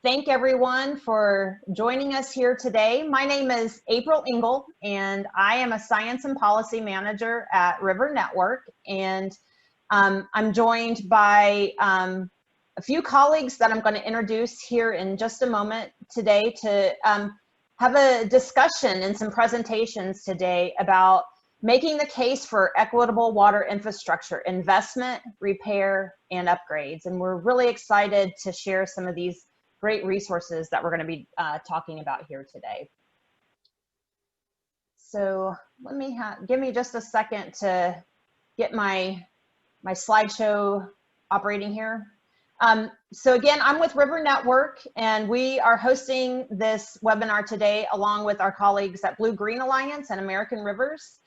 thank everyone for joining us here today. My name is April Engel, and I am a Science and Policy Manager at River Network. And I'm joined by a few colleagues that I'm going to introduce here in just a moment today to have a discussion and some presentations today about making the case for equitable water infrastructure investment, repair, and upgrades. And we're really excited to share some of these great resources that we're going to be talking about here today. So let me give me just a second to get my slideshow operating here. So again, I'm with River Network, and we are hosting this webinar today along with our colleagues at Blue Green Alliance and American Rivers.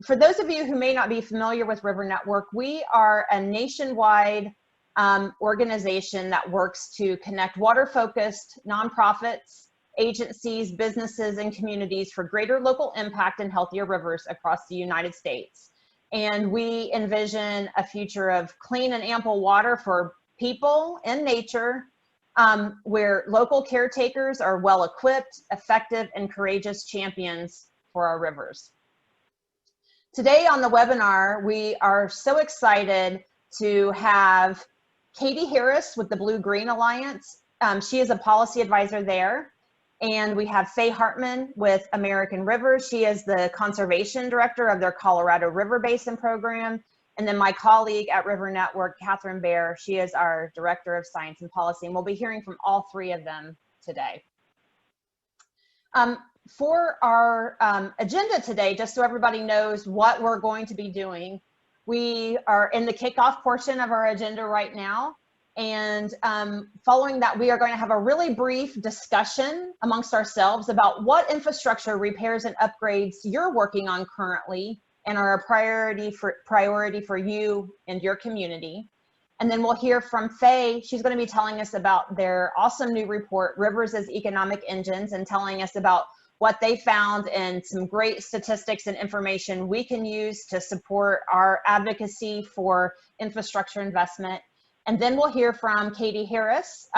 For those of you who may not be familiar with River Network, we are a nationwide organization that works to connect water-focused nonprofits, agencies, businesses, and communities for greater local impact and healthier rivers across the United States. And we envision a future of clean and ample water for people and nature, where local caretakers are well-equipped, effective, and courageous champions for our rivers. Today on the webinar, we are so excited to have Katie Harris with the Blue Green Alliance. She is a policy advisor there. And we have Fay Hartman with American Rivers. She is the conservation director of their Colorado River Basin program. And then my colleague at River Network, Catherine Baer, she is our director of science and policy. And we'll be hearing from all three of them today. For our agenda today, just so everybody knows what we're going to be doing, we are in the kickoff portion of our agenda right now. And following that, we are going to have a really brief discussion amongst ourselves about what infrastructure repairs and upgrades you're working on currently and are a priority for you and your community. And then we'll hear from Fay. She's going to be telling us about their awesome new report, Rivers as Economic Engines, and telling us about what they found and some great statistics and information we can use to support our advocacy for infrastructure investment. And then we'll hear from Katie Harris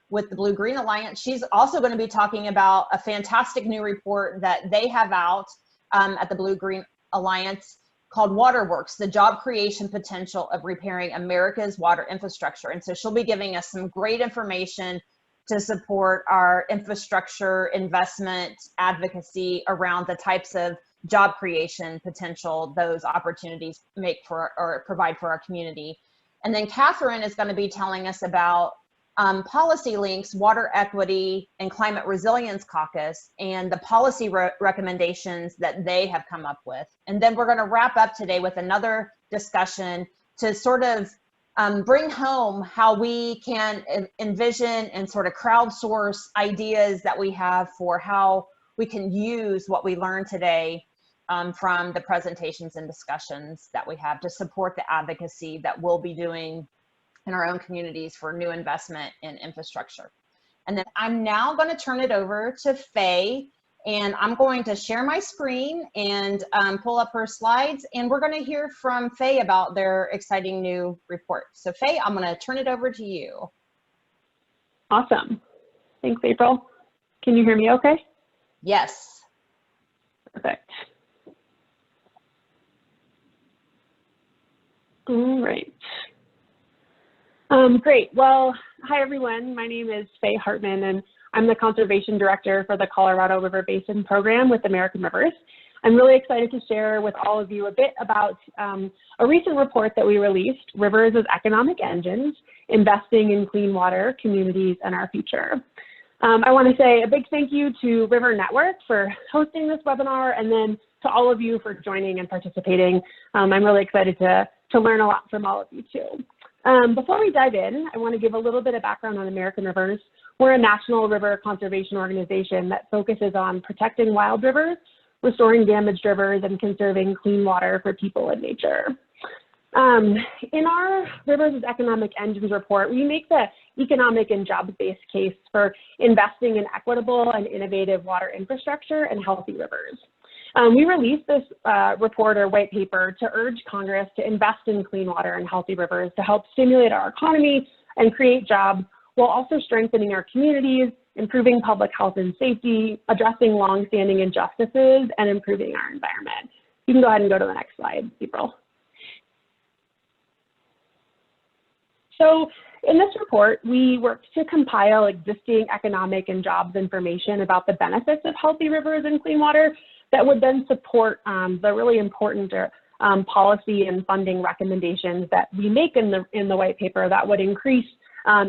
with the Blue Green Alliance. She's also going to be talking about a fantastic new report that they have out at the Blue Green Alliance called Waterworks, the job creation potential of repairing America's water infrastructure. And so she'll be giving us some great information to support our infrastructure investment advocacy around the types of job creation potential those opportunities make for or provide for our community. And then Catherine is going to be telling us about Policy Link's Water Equity and Climate Resilience Caucus and the policy recommendations that they have come up with. And then we're going to wrap up today with another discussion to sort of bring home how we can envision and sort of crowdsource ideas that we have for how we can use what we learned today from the presentations and discussions that we have to support the advocacy that we'll be doing in our own communities for new investment in infrastructure. And then I'm now going to turn it over to Fay, and I'm going to share my screen and pull up her slides, and we're going to hear from Fay about their exciting new report. So Fay, I'm going to turn it over to you. Awesome. Thanks, April. Can you hear me okay? Yes. Perfect. All right. Great. Well, hi, everyone. My name is Fay Hartman, and I'm the Conservation Director for the Colorado River Basin Program with American Rivers. I'm really excited to share with all of you a bit about a recent report that we released, Rivers as Economic Engines, Investing in Clean Water, Communities, and Our Future. I want to say a big thank you to River Network for hosting this webinar, and then to all of you for joining and participating. I'm really excited to learn a lot from all of you too. Before we dive in, I want to give a little bit of background on American Rivers. We're a national river conservation organization that focuses on protecting wild rivers, restoring damaged rivers, and conserving clean water for people and nature. In our Rivers as Economic Engines report, we make the economic and jobs-based case for investing in equitable and innovative water infrastructure and healthy rivers. We released this report or white paper to urge Congress to invest in clean water and healthy rivers to help stimulate our economy and create jobs while also strengthening our communities, improving public health and safety, addressing longstanding injustices, and improving our environment. You can go ahead and go to the next slide, April. So in this report, we worked to compile existing economic and jobs information about the benefits of healthy rivers and clean water that would then support the really important policy and funding recommendations that we make in the white paper that would increase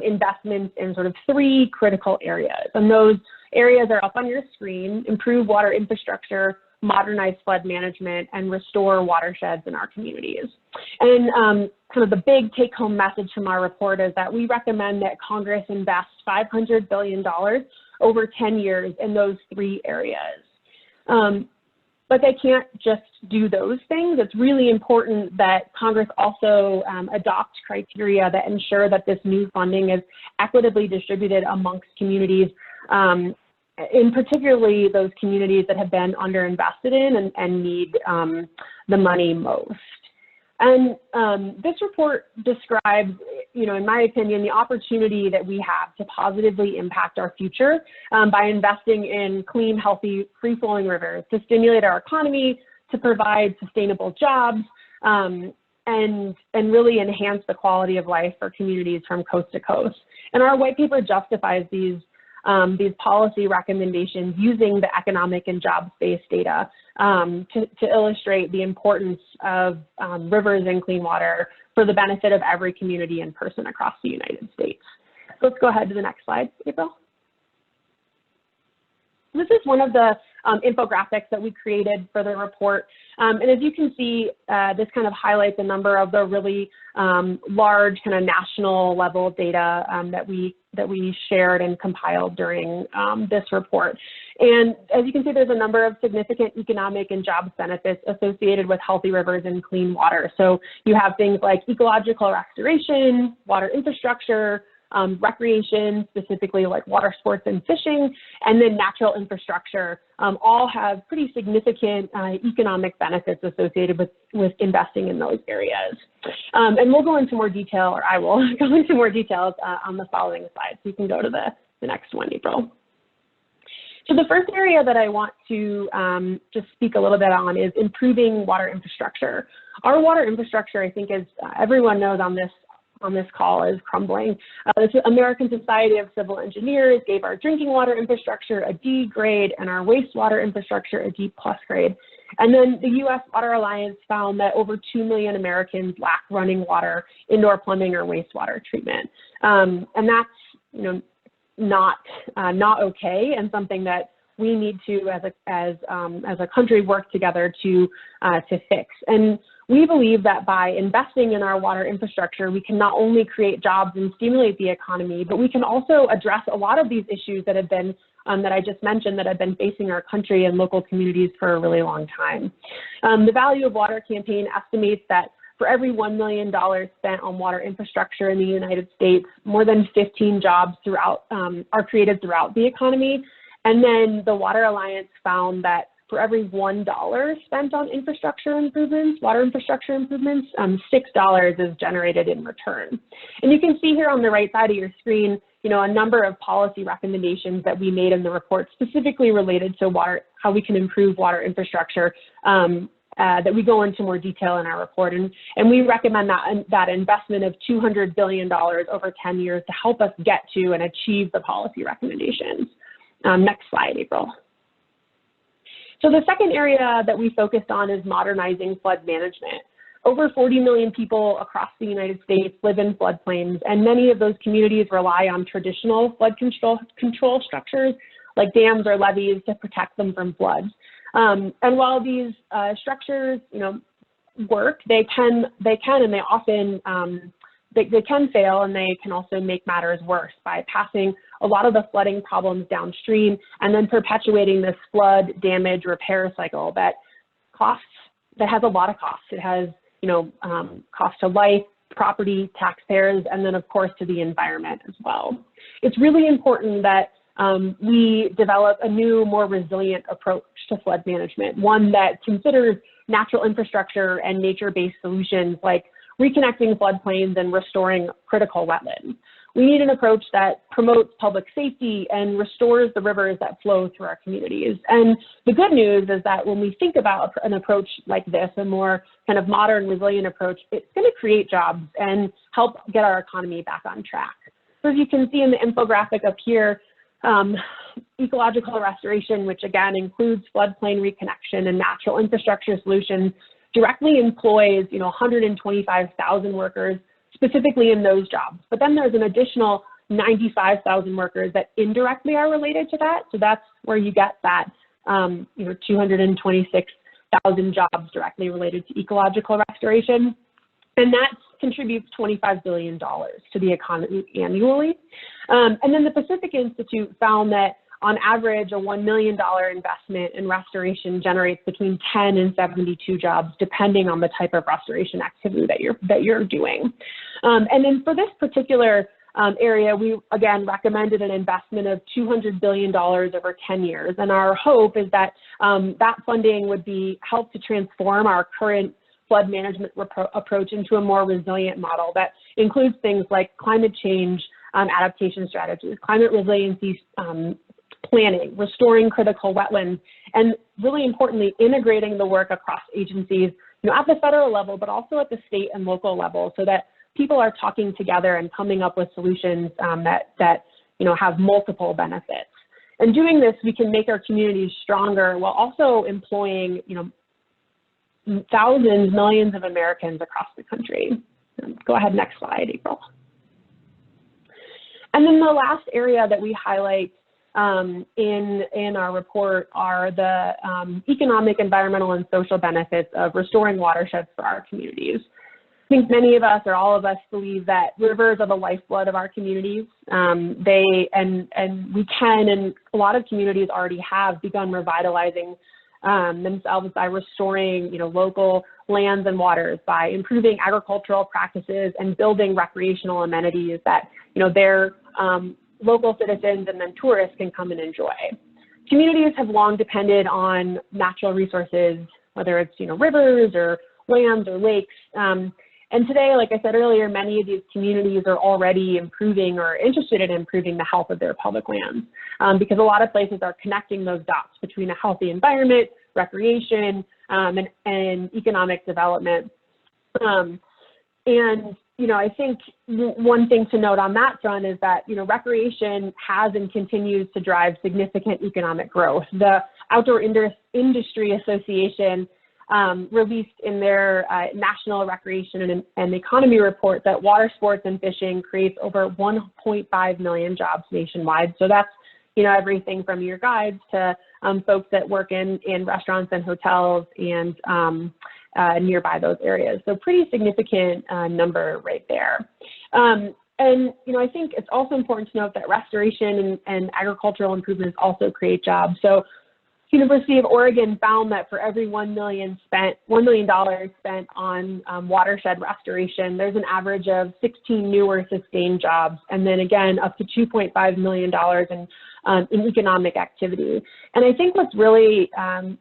investments in sort of 3 critical areas. And those areas are up on your screen: improve water infrastructure, modernize flood management, and restore watersheds in our communities. And kind of the big take-home message from our report is that we recommend that Congress invest $500 billion over 10 years in those 3 areas. But they can't just do those things. It's really important that Congress also adopt criteria that ensure that this new funding is equitably distributed amongst communities, in particularly those communities that have been underinvested in and need the money most. And this report describes, in my opinion, the opportunity that we have to positively impact our future by investing in clean, healthy, free-flowing rivers to stimulate our economy, to provide sustainable jobs, and really enhance the quality of life for communities from coast to coast. And our white paper justifies these policy recommendations using the economic and jobs-based data to illustrate the importance of rivers and clean water for the benefit of every community and person across the United States. So let's go ahead to the next slide, April. This is one of the infographics that we created for the report. And as you can see, this kind of highlights a number of the really large kind of national level data that we shared and compiled during this report. And as you can see, there's a number of significant economic and jobs benefits associated with healthy rivers and clean water. So you have things like ecological restoration, water infrastructure, recreation, specifically like water sports and fishing, and then natural infrastructure, all have pretty significant economic benefits associated with investing in those areas. And we'll go into more detail, or I will go into more details on the following slides. So you can go to the next one, April. So the first area that I want to just speak a little bit on is improving water infrastructure. Our water infrastructure, I think, as everyone knows on this call, is crumbling. The American Society of Civil Engineers gave our drinking water infrastructure a D grade and our wastewater infrastructure a D+ grade. And then the U.S. Water Alliance found that over 2 million Americans lack running water, indoor plumbing, or wastewater treatment. And that's, not okay, and something that we need to, as a country, work together to fix. And we believe that by investing in our water infrastructure, we can not only create jobs and stimulate the economy, but we can also address a lot of these issues that have been, that I just mentioned, that have been facing our country and local communities for a really long time. The Value of Water campaign estimates that for every $1 million spent on water infrastructure in the United States, more than 15 jobs are created throughout the economy. And then the Water Alliance found that for every $1 spent on infrastructure improvements, water infrastructure improvements, $6 is generated in return. And you can see here on the right side of your screen, a number of policy recommendations that we made in the report specifically related to water, how we can improve water infrastructure, that we go into more detail in our report. And we recommend that investment of $200 billion over 10 years to help us get to and achieve the policy recommendations. Next slide, April. So the second area that we focused on is modernizing flood management. Over 40 million people across the United States live in floodplains, and many of those communities rely on traditional flood control structures like dams or levees to protect them from floods. And while these structures, work, they can and they often they can fail, and they can also make matters worse by passing a lot of the flooding problems downstream and then perpetuating this flood damage repair cycle that has a lot of costs. It has, cost to life, property, taxpayers, and then of course to the environment as well. It's really important that we develop a new, more resilient approach to flood management, one that considers natural infrastructure and nature-based solutions like reconnecting floodplains and restoring critical wetlands. we need an approach that promotes public safety and restores the rivers that flow through our communities. And the good news is that when we think about an approach like this, a more kind of modern, resilient approach, it's going to create jobs and help get our economy back on track. So as you can see in the infographic up here, ecological restoration, which again includes floodplain reconnection and natural infrastructure solutions, directly employs 125,000 workers specifically in those jobs. But then there's an additional 95,000 workers that indirectly are related to that. So that's where you get that 226,000 jobs directly related to ecological restoration. And that contributes $25 billion to the economy annually. And then the Pacific Institute found that on average, a $1 million investment in restoration generates between 10 and 72 jobs, depending on the type of restoration activity that you're doing. And then for this particular area, we again recommended an investment of $200 billion over 10 years. And our hope is that that funding would help to transform our current flood management approach into a more resilient model that includes things like climate change adaptation strategies, climate resiliency planning, restoring critical wetlands, and really importantly, integrating the work across agencies, at the federal level, but also at the state and local level, so that people are talking together and coming up with solutions that have multiple benefits. And doing this, we can make our communities stronger while also employing, thousands, millions of Americans across the country. Go ahead, next slide, April. And then the last area that we highlight in our report are the economic, environmental, and social benefits of restoring watersheds for our communities. I think many of us or all of us believe that rivers are the lifeblood of our communities. And we can, and a lot of communities already have begun revitalizing themselves by restoring, local lands and waters, by improving agricultural practices and building recreational amenities that, their local citizens and then tourists can come and enjoy. Communities have long depended on natural resources, whether it's, rivers or lands or lakes. And today, like I said earlier, many of these communities are already improving or interested in improving the health of their public lands because a lot of places are connecting those dots between a healthy environment, recreation, and economic development. I think one thing to note on that front is that, recreation has and continues to drive significant economic growth. The Outdoor Industry Association released in their National Recreation and Economy report that water sports and fishing creates over 1.5 million jobs nationwide. So that's, everything from your guides to folks that work in restaurants and hotels and nearby those areas. So pretty significant number right there. And, I think it's also important to note that restoration and agricultural improvements also create jobs. So University of Oregon found that for every $1 million spent on watershed restoration, there's an average of 16 new or sustained jobs, and then again up to $2.5 million in economic activity. And I think what's really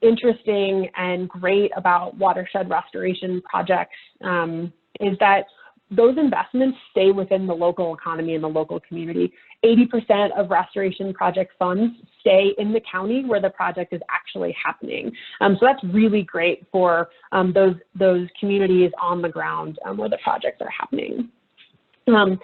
interesting and great about watershed restoration projects is that those investments stay within the local economy and the local community. 80% of restoration project funds stay in the county where the project is actually happening. So that's really great for those communities on the ground where the projects are happening. And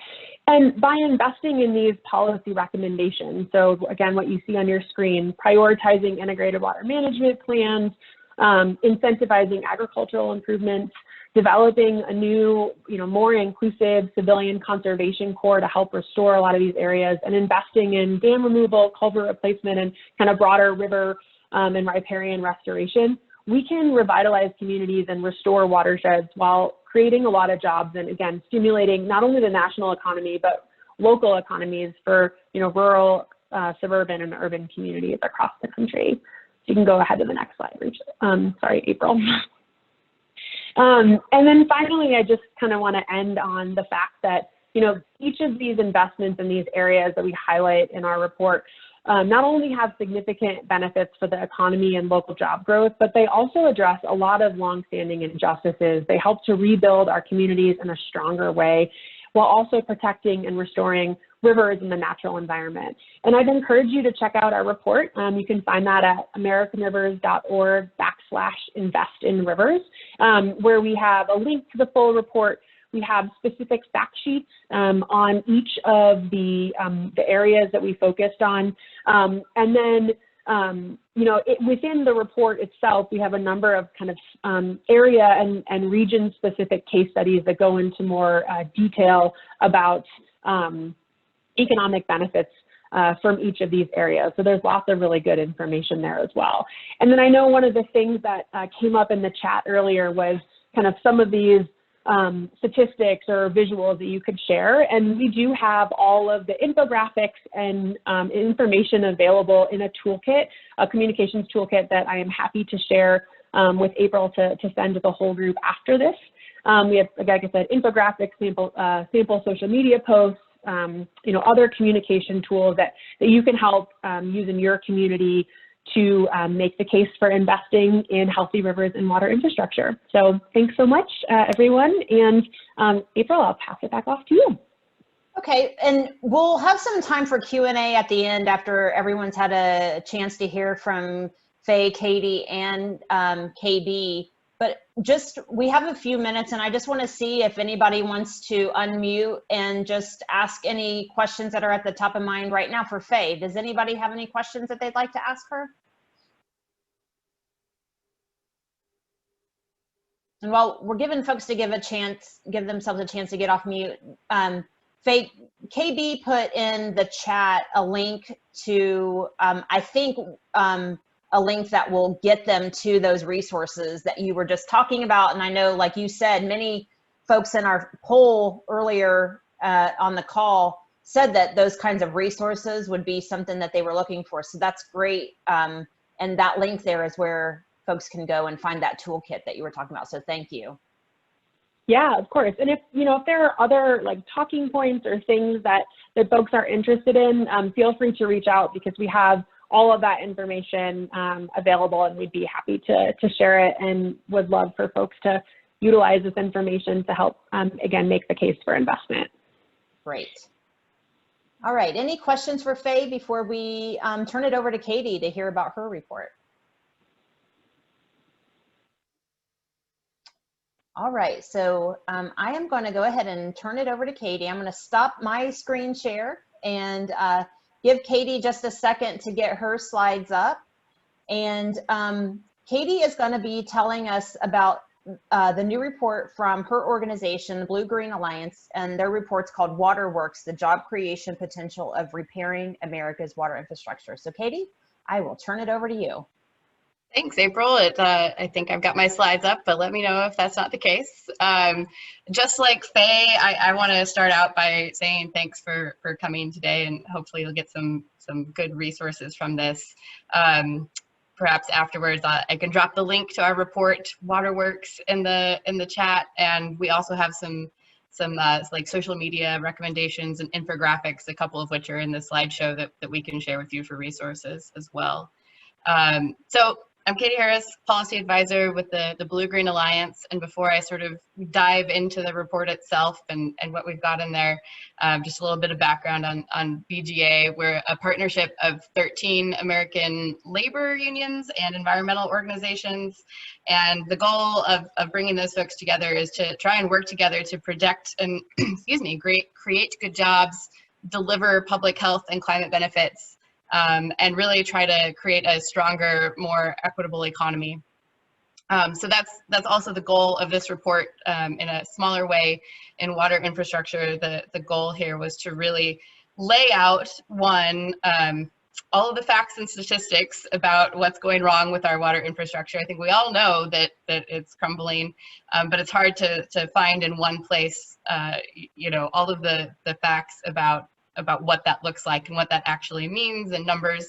by investing in these policy recommendations, so again, what you see on your screen, prioritizing integrated water management plans, incentivizing agricultural improvements, developing a new, more inclusive civilian conservation corps to help restore a lot of these areas, and investing in dam removal, culvert replacement, and kind of broader river and riparian restoration, we can revitalize communities and restore watersheds while creating a lot of jobs and, again, stimulating not only the national economy, but local economies for, rural, suburban, and urban communities across the country. So you can go ahead to the next slide, April. And then finally, I just kind of want to end on the fact that, each of these investments in these areas that we highlight in our report not only have significant benefits for the economy and local job growth, but they also address a lot of longstanding injustices. They help to rebuild our communities in a stronger way while also protecting and restoring rivers and the natural environment. And I'd encourage you to check out our report. You can find that at americanrivers.org/investinrivers, where we have a link to the full report. We have specific fact sheets on each of the areas that we focused on. And then, you know, within the report itself, we have a number of kind of area and region-specific case studies that go into more detail about economic benefits from each of these areas. So there's lots of really good information there as well. And then I know one of the things that came up in the chat earlier was kind of some of these statistics or visuals that you could share. And we do have all of the infographics and information available in a toolkit, a communications toolkit that I am happy to share with April to send to the whole group after this. We have, like I said, infographics, sample social media posts, you know, other communication tools that you can help use in your community to make the case for investing in healthy rivers and water infrastructure. So thanks so much, everyone. And April, I'll pass it back off to you. Okay, and we'll have some time for Q&A at the end after everyone's had a chance to hear from Fay, Katie, and KB. But just, we have a few minutes, and I just want to see if anybody wants to unmute and just ask any questions that are at the top of mind right now for Fay. Does anybody have any questions that they'd like to ask her? And while we're giving folks to give themselves a chance to get off mute, Fay, KB put in the chat a link to, I think, a link that will get them to those resources that you were just talking about. And I know, like you said, many folks in our poll earlier on the call said that those kinds of resources would be something that they were looking for. So that's great. And that link there is where folks can go and find that toolkit that you were talking about. So thank you. Yeah, of course. And if, you know, if there are other like talking points or things that folks are interested in, feel free to reach out, because we have all of that information available, and we'd be happy to share it, and would love for folks to utilize this information to help, again, make the case for investment. Great. All right, any questions for Fay before we turn it over to Katie to hear about her report? All right, so I am going to go ahead and turn it over to Katie. I'm going to stop my screen share and give Katie just a second to get her slides up. And Katie is going to be telling us about the new report from her organization, the Blue Green Alliance, and their report's called Waterworks, the Job Creation Potential of Repairing America's Water Infrastructure. So Katie, I will turn it over to you. Thanks, April. I think I've got my slides up, but let me know if that's not the case. Just like Fay, I want to start out by saying thanks for coming today, and hopefully you'll get some good resources from this. Perhaps afterwards, I can drop the link to our report, Waterworks, in the chat, and we also have some like social media recommendations and infographics, a couple of which are in the slideshow that we can share with you for resources as well. So I'm Katie Harris, Policy Advisor with the Blue Green Alliance, and before I sort of dive into the report itself and what we've got in there, just a little bit of background on BGA. We're a partnership of 13 American labor unions and environmental organizations, and the goal of bringing those folks together is to try and work together to protect and create good jobs, deliver public health and climate benefits, and really try to create a stronger, more equitable economy. So that's also the goal of this report. In a smaller way, in water infrastructure, the goal here was to really lay out, one, all of the facts and statistics about what's going wrong with our water infrastructure. I think we all know that it's crumbling, but it's hard to find in one place, you know, all of the facts about what that looks like and what that actually means in numbers.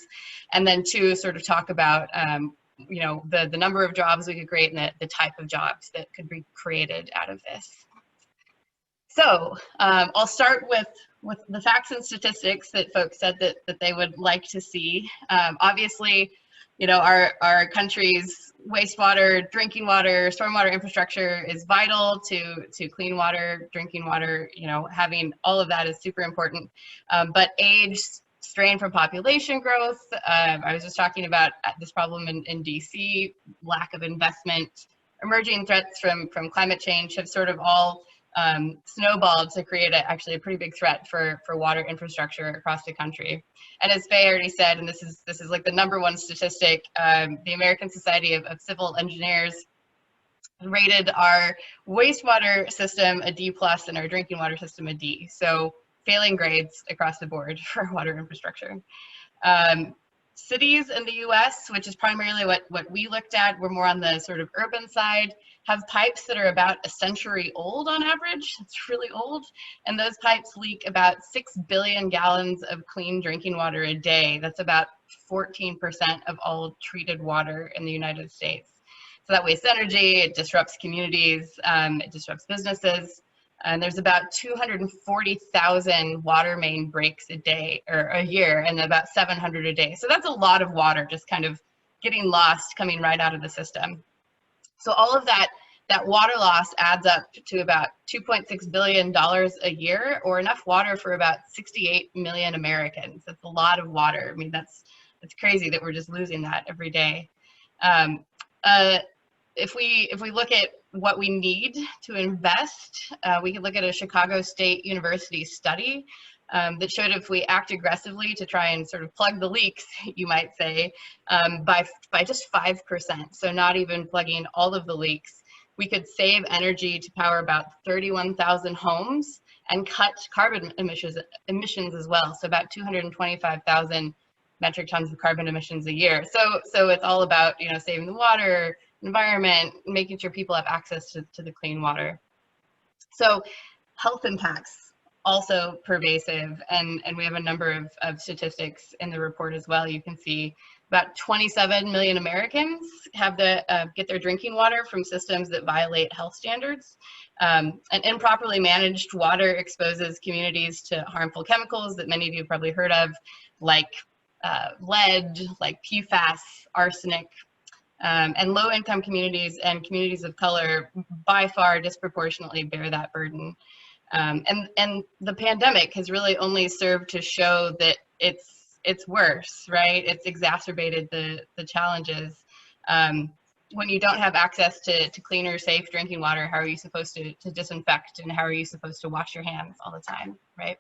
And then two, sort of talk about, you know, the number of jobs we could create and the type of jobs that could be created out of this. So I'll start with the facts and statistics that folks said that they would like to see. Obviously, our country's wastewater, drinking water, stormwater infrastructure is vital to clean water, drinking water. Having all of that is super important. But age, strain from population growth. I was just talking about this problem in DC, lack of investment, emerging threats from climate change have sort of all snowballed to create actually a pretty big threat for water infrastructure across the country. And as Fay already said, and this is like the #1 statistic, the American Society of Civil Engineers rated our wastewater system a D+ and our drinking water system a D. So failing grades across the board for water infrastructure. Cities in the US, which is primarily what we looked at, we're more on the sort of urban side, have pipes that are about a century old on average. It's really old. And those pipes leak about 6 billion gallons of clean drinking water a day. That's about 14% of all treated water in the United States. So that wastes energy, it disrupts communities, it disrupts businesses. And there's about 240,000 water main breaks a year, and about 700 a day. So that's a lot of water just kind of getting lost, coming right out of the system. So all of that water loss adds up to about $2.6 billion a year, or enough water for about 68 million Americans. That's a lot of water. I mean, that's crazy that we're just losing that every day. If we look at what we need to invest, we could look at a Chicago State University study that showed if we act aggressively to try and sort of plug the leaks, you might say, by just 5%, so not even plugging all of the leaks, we could save energy to power about 31,000 homes and cut carbon emissions as well, so about 225,000 metric tons of carbon emissions a year. So it's all about saving the water, environment, making sure people have access to the clean water. So health impacts also pervasive, and we have a number of statistics in the report as well. You can see about 27 million Americans have get their drinking water from systems that violate health standards. And improperly managed water exposes communities to harmful chemicals that many of you have probably heard of, like lead, like PFAS, arsenic, and low-income communities and communities of color by far disproportionately bear that burden. And the pandemic has really only served to show that it's worse, right? It's exacerbated the challenges. When you don't have access to cleaner, safe drinking water, how are you supposed to disinfect, and how are you supposed to wash your hands all the time, right?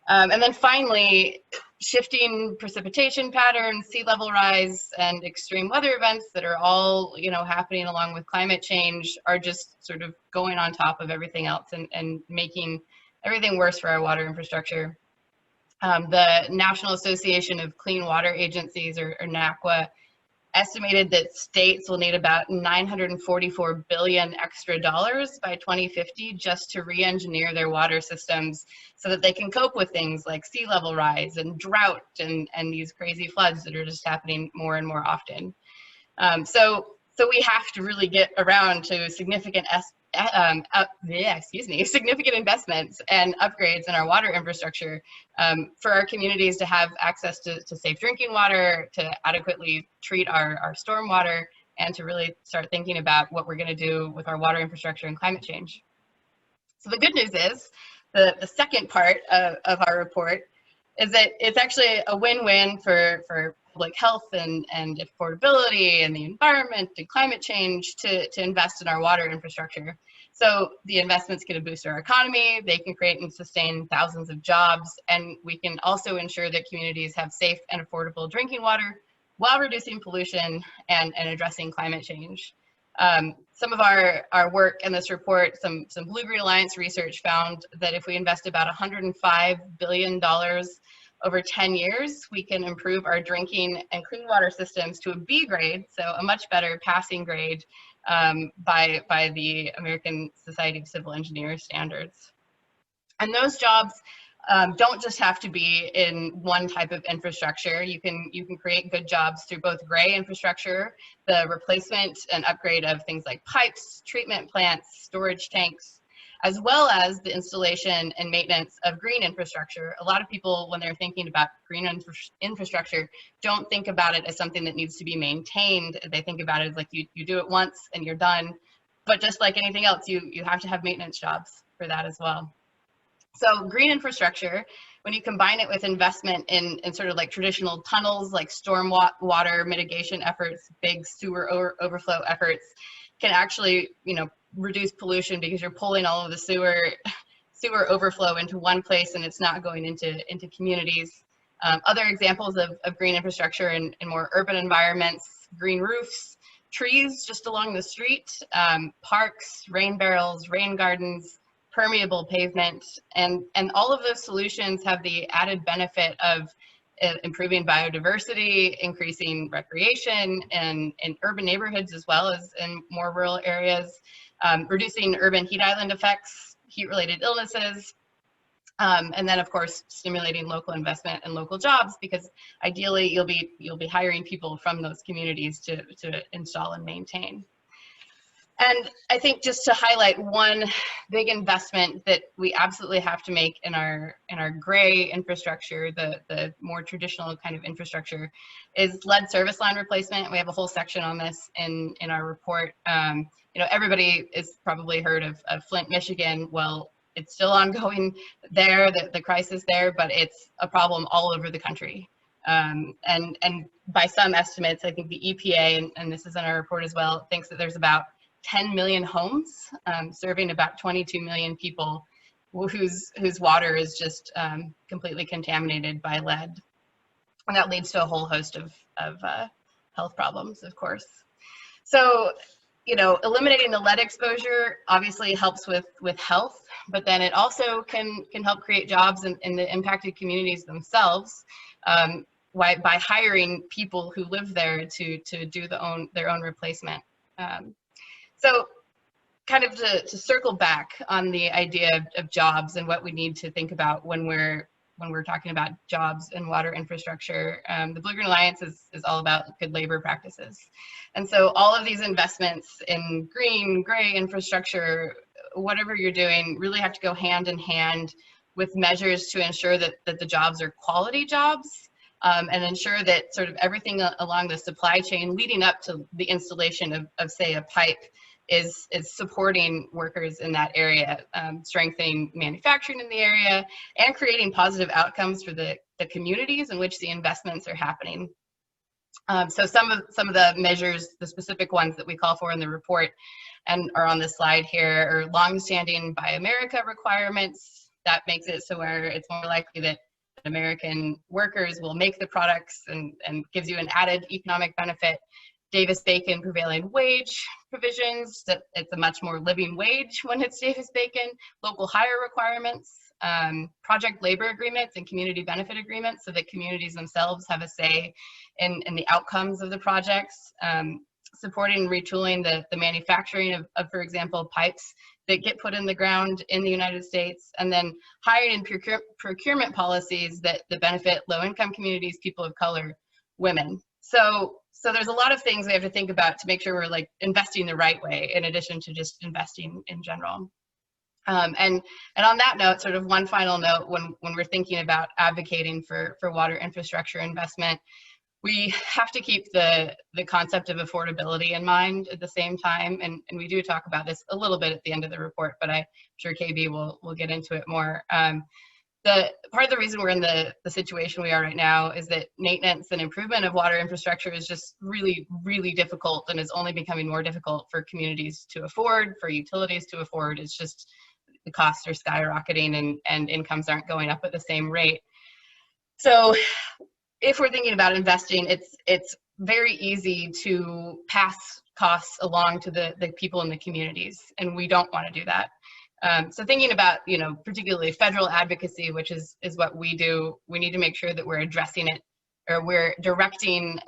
And then finally, shifting precipitation patterns, sea level rise, and extreme weather events that are all happening along with climate change are just sort of going on top of everything else and making everything worse for our water infrastructure. The National Association of Clean Water Agencies, or NACWA, estimated that states will need about $944 billion extra by 2050 just to re-engineer their water systems so that they can cope with things like sea level rise and drought and these crazy floods that are just happening more and more often. So we have to really get around to significant significant investments and upgrades in our water infrastructure for our communities to have access to safe drinking water, to adequately treat our stormwater, and to really start thinking about what we're going to do with our water infrastructure and climate change. So the good news is, the second part of our report is that it's actually a win-win for public health and affordability and the environment and climate change to invest in our water infrastructure. So the investment's going to boost our economy, they can create and sustain thousands of jobs, and we can also ensure that communities have safe and affordable drinking water while reducing pollution and addressing climate change. Some of our work in this report, some Blue Green Alliance research found that if we invest about $105 billion over 10 years, we can improve our drinking and clean water systems to a B grade, so a much better passing grade by the American Society of Civil Engineers standards. And those jobs don't just have to be in one type of infrastructure. You can create good jobs through both gray infrastructure, the replacement and upgrade of things like pipes, treatment plants, storage tanks, as well as the installation and maintenance of green infrastructure. A lot of people, when they're thinking about green infrastructure, don't think about it as something that needs to be maintained. They think about it as like you do it once and you're done. But just like anything else, you have to have maintenance jobs for that as well. So green infrastructure, when you combine it with investment in sort of like traditional tunnels, like stormwater mitigation efforts, big sewer overflow efforts, can actually, reduce pollution because you're pulling all of the sewer overflow into one place and it's not going into communities. Other examples of green infrastructure in more urban environments: green roofs, trees just along the street, parks, rain barrels, rain gardens, permeable pavement, and all of those solutions have the added benefit of improving biodiversity, increasing recreation in urban neighborhoods as well as in more rural areas, reducing urban heat island effects, heat-related illnesses, and then of course stimulating local investment and local jobs, because ideally you'll be hiring people from those communities to install and maintain. And I think just to highlight one big investment that we absolutely have to make in our gray infrastructure, the more traditional kind of infrastructure, is lead service line replacement. We have a whole section on this in our report. Everybody has probably heard of Flint, Michigan. Well, it's still ongoing there, the crisis there, but it's a problem all over the country. And by some estimates, I think the EPA, and this is in our report as well, thinks that there's about 10 million homes serving about 22 million people whose water is just completely contaminated by lead. And that leads to a whole host of health problems, of course. So, eliminating the lead exposure obviously helps with health, but then it also can help create jobs in the impacted communities themselves by hiring people who live there to do their own replacement. So kind of to circle back on the idea of jobs and what we need to think about when we're talking about jobs and water infrastructure, the Blue Green Alliance is all about good labor practices. And so all of these investments in green, gray infrastructure, whatever you're doing, really have to go hand in hand with measures to ensure that the jobs are quality jobs, and ensure that sort of everything along the supply chain leading up to the installation of say, a pipe is supporting workers in that area, strengthening manufacturing in the area, and creating positive outcomes for the communities in which the investments are happening. So some of the measures, the specific ones that we call for in the report and are on the slide here, are longstanding Buy America requirements. That makes it so where it's more likely that American workers will make the products and gives you an added economic benefit. Davis-Bacon prevailing wage provisions, that it's a much more living wage when it's Davis-Bacon, local hire requirements, project labor agreements and community benefit agreements so that communities themselves have a say in the outcomes of the projects, supporting and retooling the manufacturing of, for example, pipes that get put in the ground in the United States, and then hiring and procurement policies that benefit low-income communities, people of color, women. So there's a lot of things we have to think about to make sure we're like investing the right way, in addition to just investing in general. And on that note, sort of one final note, when we're thinking about advocating for water infrastructure investment, we have to keep the concept of affordability in mind at the same time. And we do talk about this a little bit at the end of the report, but I'm sure KB will get into it more. The part of the reason we're in the situation we are right now is that maintenance and improvement of water infrastructure is just really, really difficult, and is only becoming more difficult for communities to afford, for utilities to afford. It's just the costs are skyrocketing and incomes aren't going up at the same rate. So if we're thinking about investing, it's very easy to pass costs along to the people in the communities, and we don't want to do that. So thinking about, particularly federal advocacy, which is what we do, we need to make sure that we're addressing it, or we're directing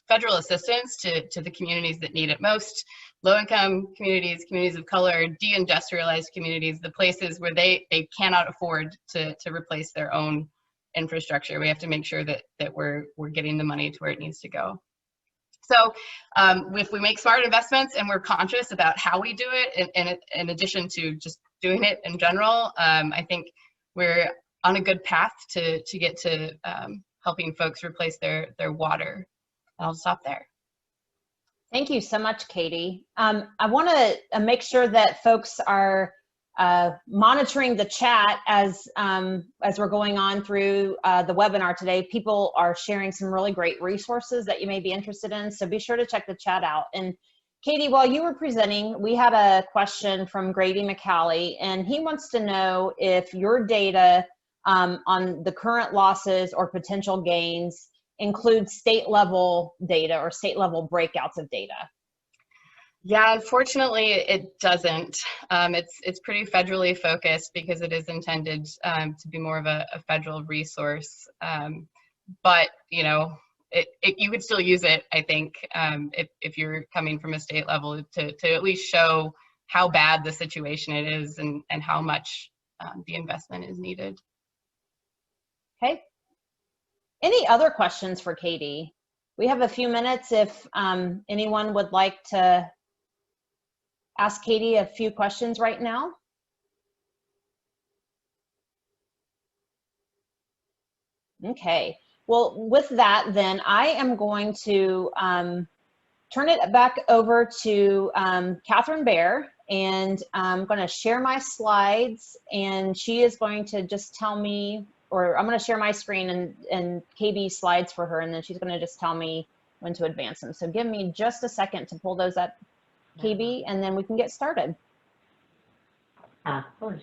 federal assistance to the communities that need it most: low-income communities, communities of color, deindustrialized communities, the places where they cannot afford to replace their own infrastructure. We have to make sure that we're getting the money to where it needs to go. So if we make smart investments and we're conscious about how we do it, in addition to just doing it in general. I think we're on a good path to get to helping folks replace their water. I'll stop there. Thank you so much, Katie. I want to make sure that folks are monitoring the chat as we're going on through the webinar today. People are sharing some really great resources that you may be interested in, so be sure to check the chat out. And Katie, while you were presenting, we had a question from Grady McCallie, and he wants to know if your data on the current losses or potential gains include state level data or state level breakouts of data. Yeah, unfortunately, it doesn't. It's pretty federally focused because it is intended to be more of a federal resource. But you know, you could still use it, I think, if you're coming from a state level to at least show how bad the situation it is and how much the investment is needed. Okay. Any other questions for Katie? We have a few minutes if anyone would like to ask Katie a few questions right now. Okay. Well, with that, then I am going to turn it back over to Catherine Bear, and I'm going to share my slides, and she is going to just tell me, or I'm going to share my screen and KB's slides for her, and then she's going to just tell me when to advance them. So give me just a second to pull those up, KB, and then we can get started. Of course.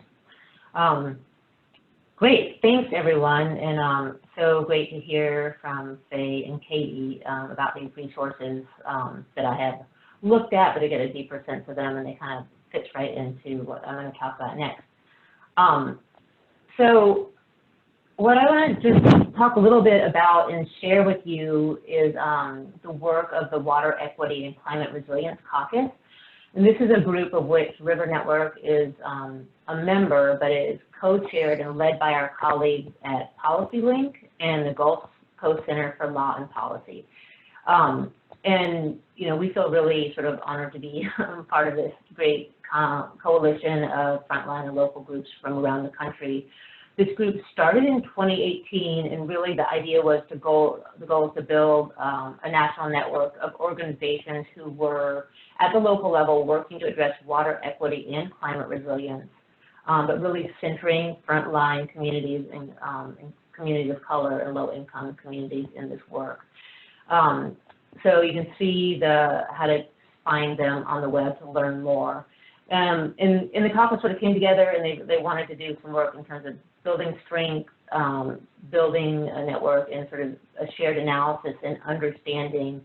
Great, thanks everyone, and so great to hear from Fay and Katie about these resources that I have looked at, but to get a deeper sense of them, and they kind of fit right into what I'm going to talk about next. So what I want to just talk a little bit about and share with you is the work of the Water Equity and Climate Resilience Caucus. And this is a group of which River Network is a member, but it is co-chaired and led by our colleagues at PolicyLink and the Gulf Coast Center for Law and Policy. And, you know, we feel really sort of honored to be part of this great coalition of frontline and local groups from around the country. This group started in 2018, and really the idea was the goal is to build a national network of organizations who were at the local level working to address water equity and climate resilience, but really centering frontline communities and communities of color and low-income communities in this work. So you can see how to find them on the web to learn more. And the caucus sort of came together, and they wanted to do some work in terms of building strength, building a network, and sort of a shared analysis and understanding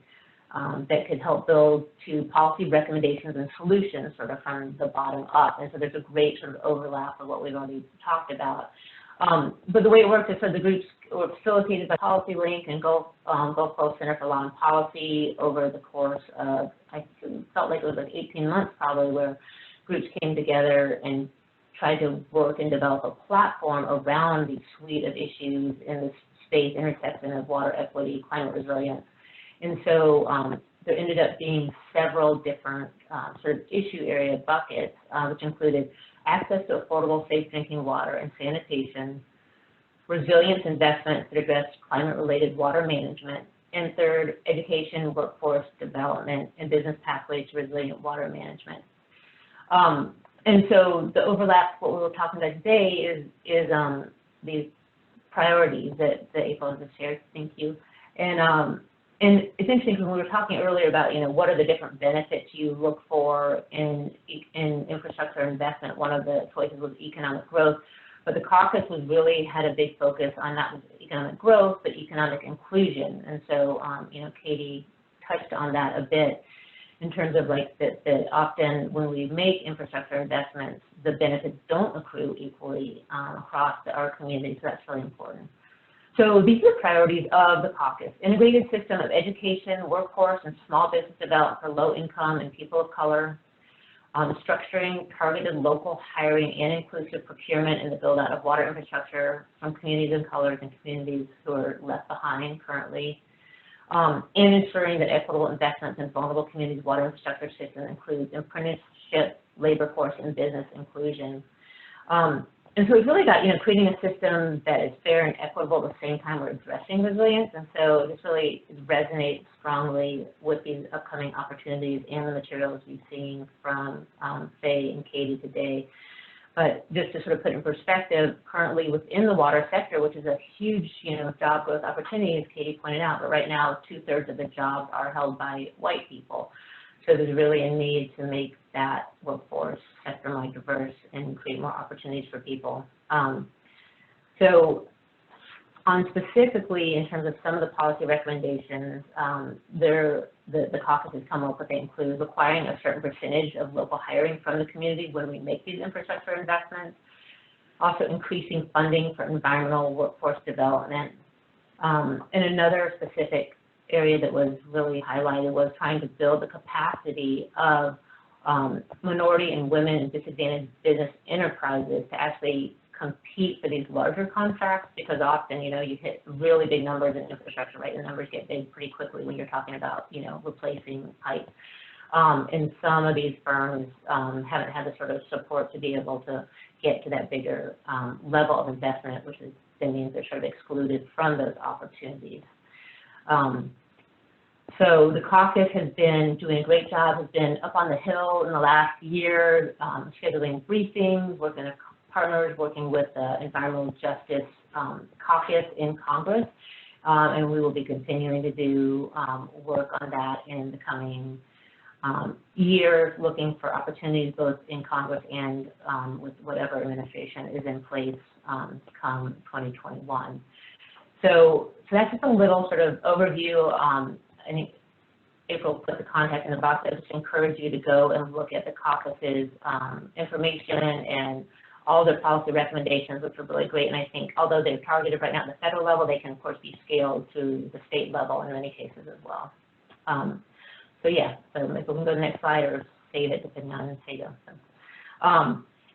that could help build to policy recommendations and solutions sort of from the bottom up. And so there's a great sort of overlap of what we've already talked about. But the way it works is so the groups were facilitated by PolicyLink and Gulf Coast Center for Law and Policy over the course of, I felt like it was like 18 months probably, where groups came together and tried to work and develop a platform around the suite of issues in the space intersection of water equity, climate resilience. And so there ended up being several different sort of issue area buckets, which included access to affordable, safe drinking water and sanitation, resilience investments that address climate-related water management, and third, education, workforce development, and business pathways to resilient water management. And so the overlap, what we were talking about today is these priorities that April just shared. Thank you. And it's interesting because we were talking earlier about, you know, what are the different benefits you look for in infrastructure investment. One of the choices was economic growth, but the caucus was really had a big focus on not just economic growth, but economic inclusion. And so, you know, Katie touched on that a bit in terms of like that often when we make infrastructure investments, the benefits don't accrue equally across our community, so that's really important. So these are the priorities of the caucus: integrated system of education, workforce, and small business development for low income and people of color, structuring targeted local hiring and inclusive procurement in the build out of water infrastructure from communities of color and communities who are left behind currently, and ensuring that equitable investments in vulnerable communities' water infrastructure system includes apprenticeship, labor force, and business inclusion. And so it's really about, creating a system that is fair and equitable at the same time we're addressing resilience. And so this really resonates strongly with these upcoming opportunities and the materials we've seen from Fay and Katie today. But just to sort of put in perspective, currently within the water sector, which is a huge, job growth opportunity, as Katie pointed out, but right now 2/3 of the jobs are held by white people. So there's really a need to make that workforce sector more diverse and create more opportunities for people. So on specifically in terms of some of the policy recommendations, the caucus has come up with, they include requiring a certain percentage of local hiring from the community when we make these infrastructure investments, also increasing funding for environmental workforce development. And another specific area that was really highlighted was trying to build the capacity of minority and women and disadvantaged business enterprises to actually compete for these larger contracts, because often, you hit really big numbers in infrastructure, right? The numbers get big pretty quickly when you're talking about, replacing pipe. And some of these firms haven't had the sort of support to be able to get to that bigger level of investment, which then means they're sort of excluded from those opportunities. So the caucus has been doing a great job, has been up on the Hill in the last year, scheduling briefings, working with partners, working with the Environmental Justice Caucus in Congress, and we will be continuing to do work on that in the coming years, looking for opportunities both in Congress and with whatever administration is in place come 2021. So that's just a little sort of overview. I think April put the contact in the box. I just encourage you to go and look at the caucus's information and all their policy recommendations, which are really great. And I think although they're targeted right now at the federal level, they can of course be scaled to the state level in many cases as well. So yeah, so if we can go to the next slide or save it depending on how you go.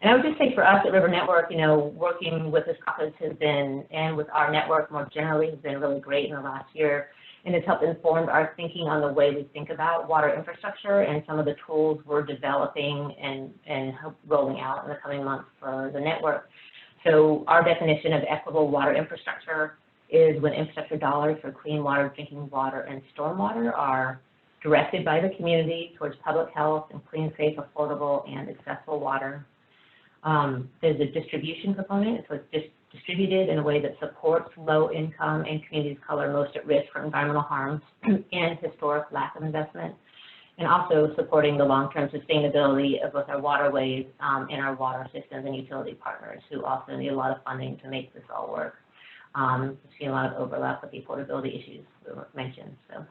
And I would just say for us at River Network, working with this caucus has been, and with our network more generally, has been really great in the last year. And it's helped inform our thinking on the way we think about water infrastructure and some of the tools we're developing and rolling out in the coming months for the network. So our definition of equitable water infrastructure is when infrastructure dollars for clean water, drinking water, and stormwater are directed by the community towards public health and clean, safe, affordable, and accessible water. There's a distribution component, so it's just distributed in a way that supports low income and communities of color most at risk for environmental harms and historic lack of investment, and also supporting the long-term sustainability of both our waterways and our water systems and utility partners who also need a lot of funding to make this all work. We've seen a lot of overlap with the affordability issues that were mentioned. So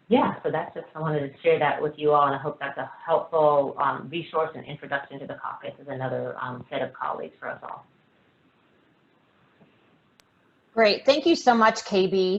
yeah, so that's just, I wanted to share that with you all, and I hope that's a helpful resource and introduction to the caucus as another set of colleagues for us all. Great. Thank you so much, KB.